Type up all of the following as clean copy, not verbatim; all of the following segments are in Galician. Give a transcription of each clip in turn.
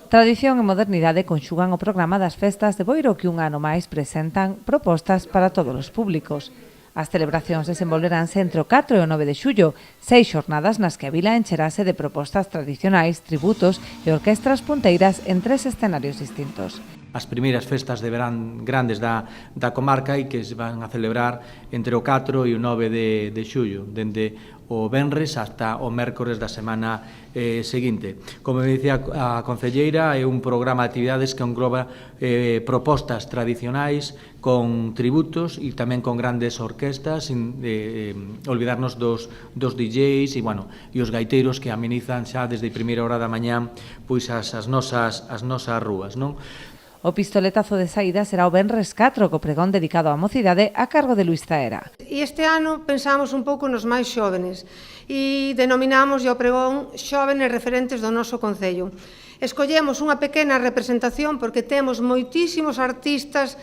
Tradición e modernidade conxugan o programa das festas de Boiro que un ano máis presentan propostas para todos os públicos. As celebracións desenvolveránse entre o 4 e o 9 de xullo, 6 xornadas nas que a vila encherase de propostas tradicionais, tributos e orquestras punteiras en 3 escenarios distintos. As primeiras festas de verán grandes da comarca e que se van a celebrar entre o 4 e o 9 de xullo, dende o venres hasta o mércores da semana seguinte. Como me dicía a concelleira, é un programa de actividades que engloba propostas tradicionais con tributos e tamén con grandes orquestas, olvidarnos dos DJs e os gaiteiros que amenizan xa desde a primeira hora da mañá pois as nosas rúas, non? O pistoletazo de saída será o venres 4, co pregón dedicado á mocidade a cargo de Luís Zaera. E este ano pensamos un pouco nos máis xóvenes e denominamos o pregón Xóvenes Referentes do noso Concello. Escollemos unha pequena representación porque temos moitísimos artistas,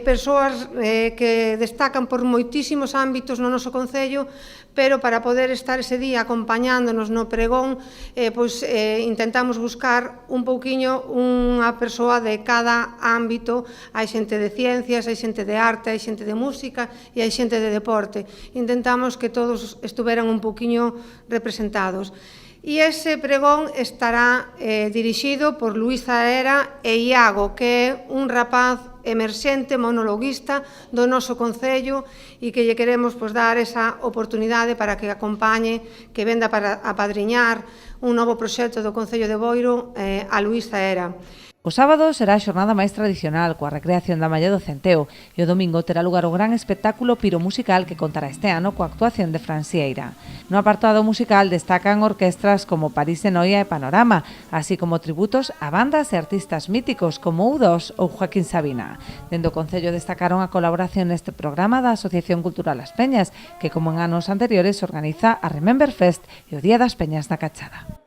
persoas que destacan por moitísimos ámbitos no noso Concello, pero para poder estar ese día acompañándonos no pregón, intentamos buscar un pouquiño unha persoa de cada ámbito. Hai xente de ciencias, hai xente de arte, hai xente de música e hai xente de deporte. Intentamos que todos estuveran un pouquiño representados. E ese pregón estará dirixido por Luís Zaera e Iago, que é un rapaz emerxente, monologuista do noso Concello e que lle queremos dar esa oportunidade para que acompañe, que venda para apadriñar un novo proxecto do Concello de Boiro a Luís Zaera. O sábado será a xornada máis tradicional, coa recreación da Malla do Centeo, e o domingo terá lugar o gran espectáculo piromusical que contará este ano coa actuación de Fran Sieira. No apartado musical destacan orquestras como París de Noia e Panorama, así como tributos a bandas e artistas míticos como U2 ou Joaquín Sabina. Dende o Concello destacaron a colaboración neste programa da Asociación Cultural As Peñas, que como en anos anteriores organiza a Remember Fest e o Día das Peñas na Cachada.